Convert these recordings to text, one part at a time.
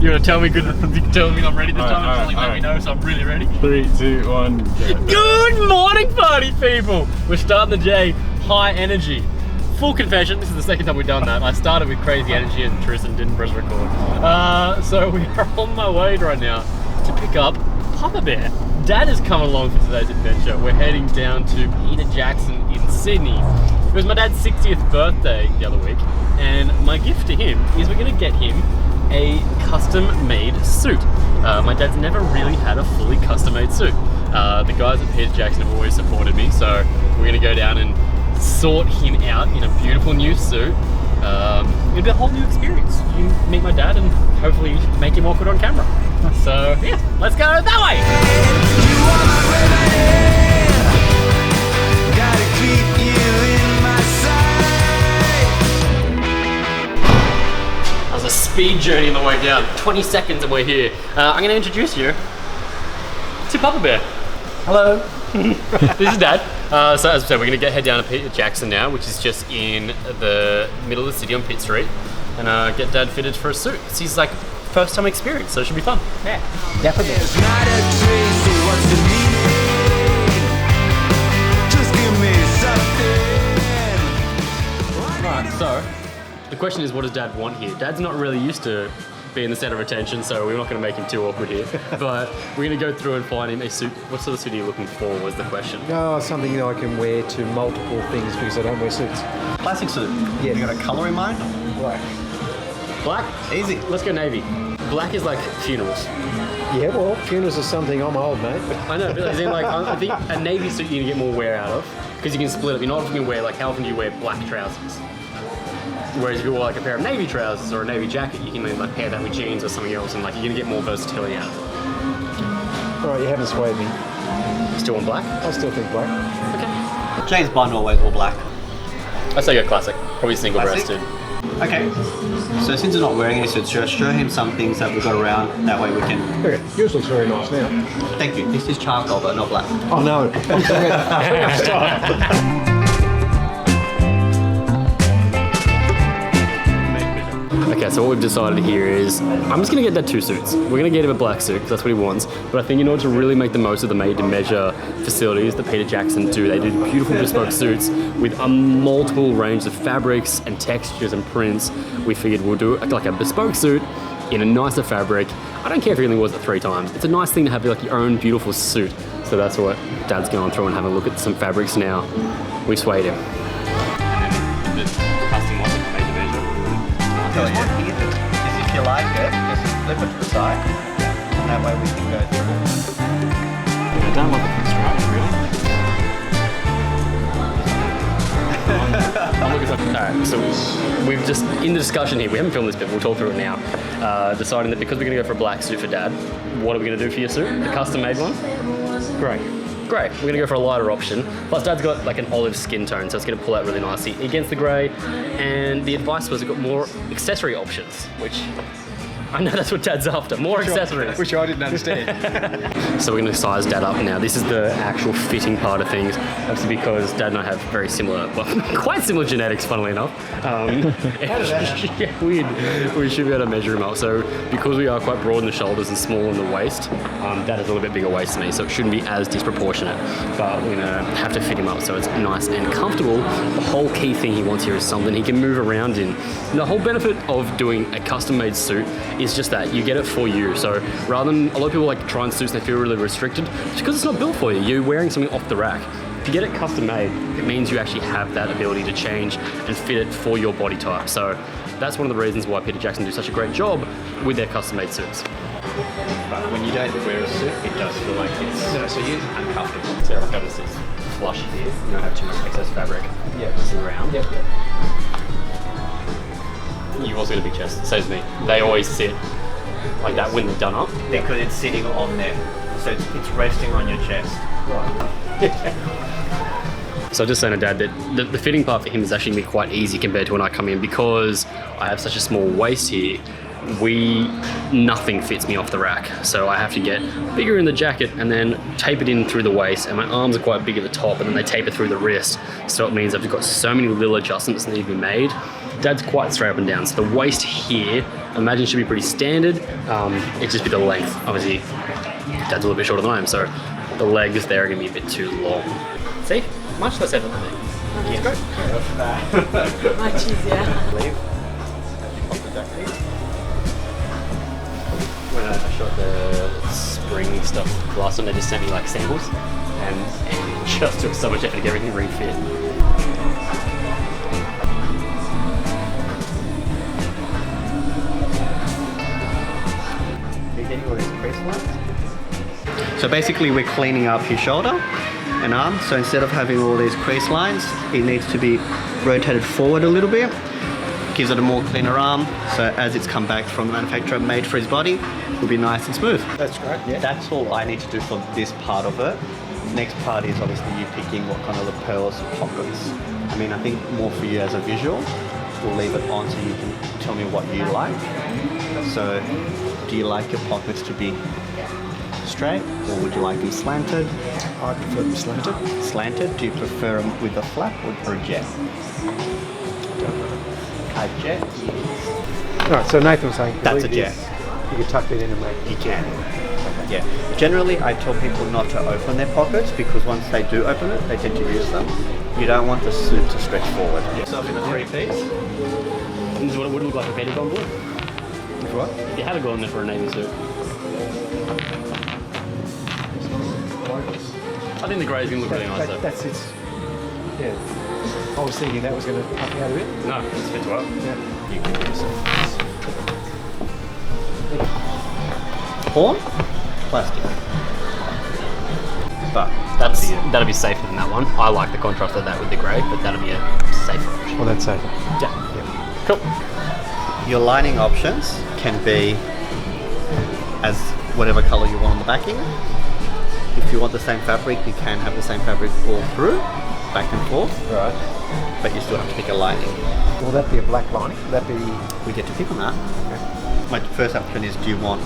You want to tell me tell me I'm ready this time? Just let me know, so I'm really ready. 3, 2, 1, go. Good morning, party people! We're starting the day high energy. Full confession, this is the second time we've done that. I started with crazy energy and Trystin didn't press record. So we are on my way right now to pick up Papa Bear. Dad has come along for today's adventure. We're heading down to Peter Jackson in Sydney. It was my dad's 60th birthday the other week, and my gift to him is we're gonna get him a custom-made suit. My dad's never really had a fully custom-made suit. The guys at Peter Jackson have always supported me, so we're gonna go down and sort him out in a beautiful new suit. It'll be a whole new experience. You can meet my dad and hopefully make him awkward on camera. So yeah, let's go that way. That was a speed journey on the way down. 20 seconds and we're here. I'm going to introduce you to Papa Bear. Hello. This is Dad. So as I said, we're going to head down to Peter Jackson now, which is just in the middle of the city on Pitt Street, and get Dad fitted for a suit. It's his like first time experience, so it should be fun. Yeah, definitely. Alright, so the question is, what does Dad want here? Dad's not really used to being the center of attention, so we're not going to make him too awkward here. But we're going to go through and find him a suit. What sort of suit are you looking for was the question. Oh, something that I can wear to multiple things because I don't wear suits. Classic suit. Yeah. You got a colour in mind? Black. Black? Easy. Let's go navy. Black is like funerals. Yeah, well, funerals are something I'm old, mate. I know, but as in, like, I think a navy suit you can get more wear out of because you can split up. You're not often going to wear, like, how often do you wear black trousers? Whereas if you wore like a pair of navy trousers or a navy jacket, you can like pair that with jeans or something else, and like you're gonna get more versatility out of it. All right, you haven't swayed me. Still on black? I still think black. Okay. James Bond always wore black. I'd say go classic. Probably single-breasted. Okay. So since you're not wearing any suits, show him some things that we've got around. That way we can. Okay, yours looks very nice now. Thank you. This is charcoal, but not black. Oh no. Okay, so what we've decided here is I'm just gonna get Dad 2 suits. We're gonna get him a black suit because that's what he wants. But I think in order to really make the most of the made-to-measure facilities that Peter Jackson do, they do beautiful bespoke suits with a multiple range of fabrics and textures and prints. We figured we'll do like a bespoke suit in a nicer fabric. I don't care if he only wears it 3 times. It's a nice thing to have like your own beautiful suit. So that's what Dad's going through and having a look at some fabrics now. We swayed him. There's one here that is, if you like it, just flip it to the side, and that way we can go through. I don't love the construct, really. Alright, so we've just, in the discussion here, we haven't filmed this bit, we'll talk through it now, deciding that because we're going to go for a black suit for Dad, what are we going to do for your suit? The custom-made one? Great. Great, we're going to go for a lighter option. Plus Dad's got like an olive skin tone, so it's going to pull out really nicely against the grey. And the advice was we've got more accessory options, which I know that's what Dad's after, more accessories. Which I didn't understand. So we're going to size Dad up now. This is the actual fitting part of things. That's because Dad and I have very similar, well, quite similar genetics, funnily enough. Yeah, we should be able to measure him up. So because we are quite broad in the shoulders and small in the waist, Dad has a little bit bigger waist than me, so it shouldn't be as disproportionate. But we're going to have to fit him up so it's nice and comfortable. The whole key thing he wants here is something he can move around in. And the whole benefit of doing a custom-made suit is just that you get it for you. So rather than a lot of people like try on suits and they feel really restricted, it's because it's not built for you. You're wearing something off the rack. If you get it custom made, it means you actually have that ability to change and fit it for your body type. So that's one of the reasons why Peter Jackson do such a great job with their custom made suits. But when you don't wear a suit, it does feel like it's uncomfortable. So like having this flush here, you don't have too much excess fabric around. Yep. You've also got a big chest, so does me. They always sit like that when they're done up. Because it's sitting on there, so it's resting on your chest. Right. So I was just saying to Dad that the fitting part for him is actually going to be quite easy compared to when I come in because I have such a small waist here. Nothing fits me off the rack, so I have to get bigger in the jacket and then tape it in through the waist, and my arms are quite big at the top and then they taper through the wrist, so it means I've got so many little adjustments that need to be made. Dad's quite straight up and down, so the waist here I imagine should be pretty standard. It's just be the length. Obviously, Dad's a little bit shorter than I am, so the legs there are going to be a bit too long. See? Much less effort than me. Much easier. When I shot the spring stuff last time, they just sent me like samples, and just took so much effort to get everything refit. So basically we're cleaning up his shoulder and arm. So instead of having all these crease lines, it needs to be rotated forward a little bit. Gives it a more cleaner arm. So as it's come back from the manufacturer made for his body, it will be nice and smooth. That's great, yeah. That's all I need to do for this part of it. Next part is obviously you picking what kind of lapels, pockets. I mean, I think more for you as a visual. We'll leave it on so you can tell me what you like. So do you like your pockets to be straight, or would you like them slanted? I prefer them slanted. Slanted. Do you prefer them with a flap or a jet? A jet. Right, so Nathan was saying... That's a leave jet. this, you could tuck that in and make... You can. Yeah. Generally, I tell people not to open their pockets because once they do open it, they tend to use them. You don't want the suit to stretch forward. Yourself in a three-piece. And this is what it would look like if it had gone blue. What? If you had gone there for a navy suit. I think the grey is going to look really nice though. That's it. Yeah. I was thinking that was going to pop out a bit. No, it fits well. Yeah. You can do so. Horn? Plastic. But That'll be safer than that one. I like the contrast of that with the grey, but that'll be a safer option. Well, that's safer. Yeah. Cool. your lining options can be as whatever colour you want on the backing. If you want the same fabric, you can have the same fabric all through, back and forth. Right. But you still have to pick a lining. Will that be a black lining? Will that be... We get to pick on that. Okay. My first option is, do you want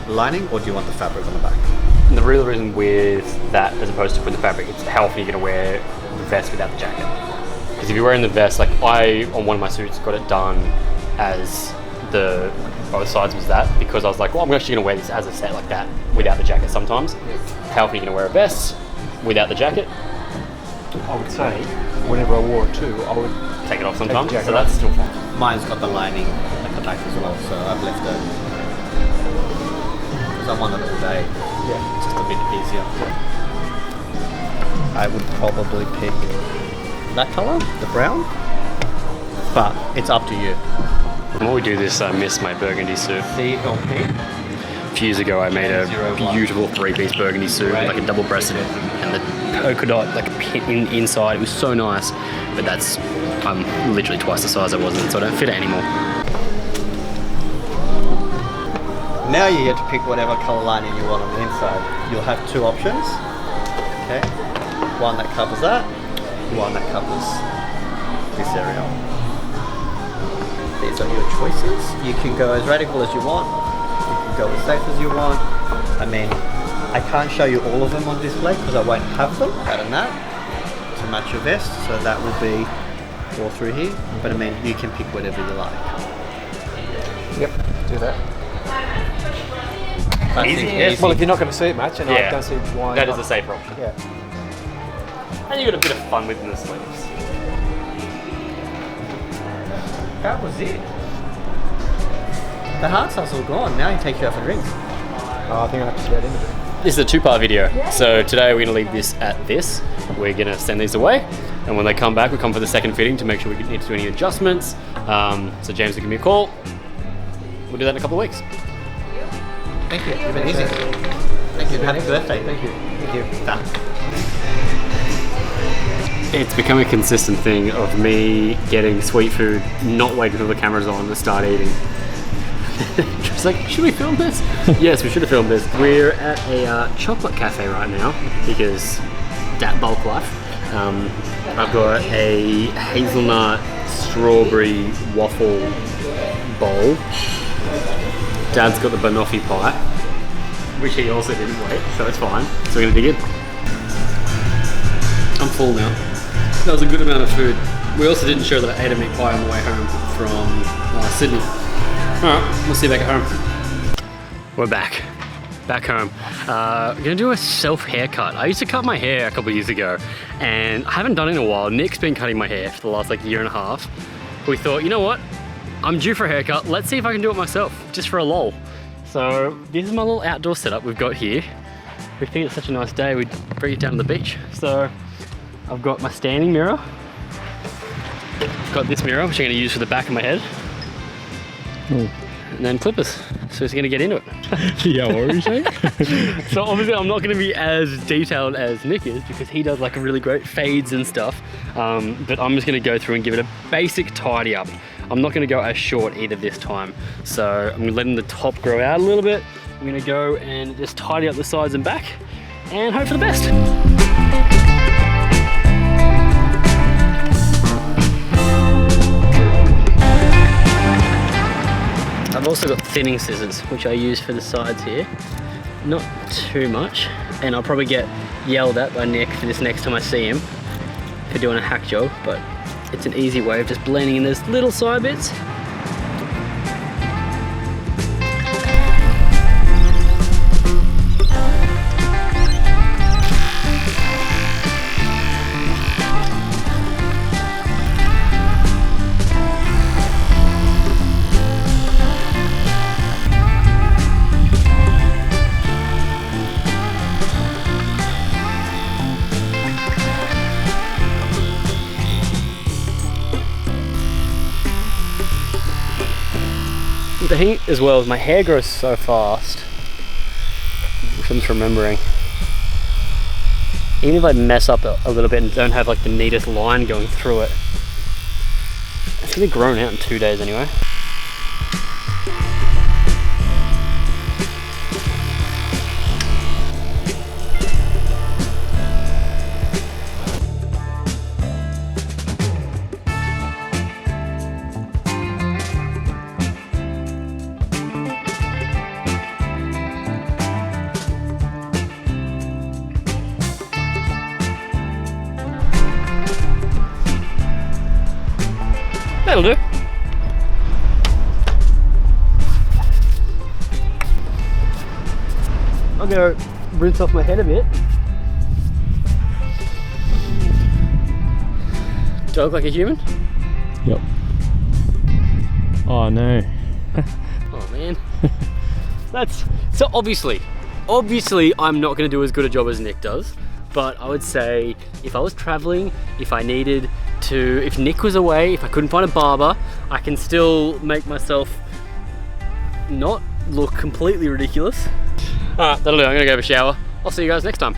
lining or do you want the fabric on the back? And the real reason with that, as opposed to putting the fabric, it's how often you're going to wear the vest without the jacket. Because if you're wearing the vest, like I, on one of my suits, got it done as the both sides was that, because I was like, well, I'm actually going to wear this as a set like that without the jacket sometimes. How often are you going to wear a vest without the jacket? I would say, whenever I wore it too, I would Take it off sometimes, jacket so that's still fine. Mine's got the lining at the back as well, so I've left it. Because I'm on it all day. Yeah. It's just a bit easier. I would probably pick that colour, the brown, but it's up to you. When we do this, I miss my burgundy suit. CLP. A few years ago, I made a beautiful three-piece burgundy suit, like a double-breasted, and the polka dot, like a pin inside. It was so nice, but that's I'm literally twice the size I was in, so I don't fit it anymore. Now you get to pick whatever colour lining you want on the inside. You'll have two options. Okay, one that covers that, one that covers this area. These are your choices. You can go as radical as you want. You can go as safe as you want. I mean, I can't show you all of them on display because I won't have them out of that to match your vest. So that will be all through here. But I mean, you can pick whatever you like. Yep, do that. I Easy. think easy. Well, if you're not going to see it much, and I Yeah. don't see why That not. is a safer option. Yeah. And you got a bit of fun with the sleeves. That was it. The hard stuff's all gone. Now you take you out for drinks. Oh, I think I have to get into it. This is a two-part video. So today we're going to leave this at this. We're going to send these away. And when they come back, we come for the second fitting to make sure we need to do any adjustments. So James will give me a call. We'll do that in a couple of weeks. Thank you. You've been easy. Thank you. Happy birthday. Thank you. Thank you. Done. It's become a consistent thing of me getting sweet food, not waiting until the camera's on to start eating. Just like, should we film this? Yes, we should have filmed this. We're at a chocolate cafe right now because that bulk life. I've got a hazelnut strawberry waffle bowl. Dad's got the banoffee pie, which he also didn't wait, so it's fine. So we're gonna dig in. I'm full now. That was a good amount of food. We also didn't show that I ate a meat pie on the way home from Sydney. Alright, we'll see you back at home. We're back. Back home. I'm gonna do a self haircut. I used to cut my hair a couple of years ago and I haven't done it in a while. Nick's been cutting my hair for the last like year and a half. We thought, you know what? I'm due for a haircut. Let's see if I can do it myself, just for a lol. So this is my little outdoor setup we've got here. We think it's such a nice day, we'd bring it down to the beach. So I've got my standing mirror. I've got this mirror, which I'm gonna use for the back of my head. Oh. And then clippers. So he's gonna get into it. Yeah, what were you saying? So obviously I'm not gonna be as detailed as Nick is because he does like a really great fades and stuff. But I'm just gonna go through and give it a basic tidy up. I'm not gonna go as short either this time. So I'm letting the top grow out a little bit. I'm gonna go and just tidy up the sides and back and hope for the best. I've also got thinning scissors, which I use for the sides here. Not too much, and I'll probably get yelled at by Nick for this next time I see him for doing a hack job, but it's an easy way of just blending in those little side bits. The thing as well is my hair grows so fast, which I'm just remembering. Even if I mess up a little bit and don't have like the neatest line going through it, it's gonna be grown out in 2 days anyway. That'll do. I'll go rinse off my head a bit. Do I look like a human? Yep. Oh no. Oh man. So obviously I'm not going to do as good a job as Nick does, but I would say if I was traveling, if Nick was away, if I couldn't find a barber, I can still make myself not look completely ridiculous. Alright, that'll do. I'm gonna go have a shower. I'll see you guys next time.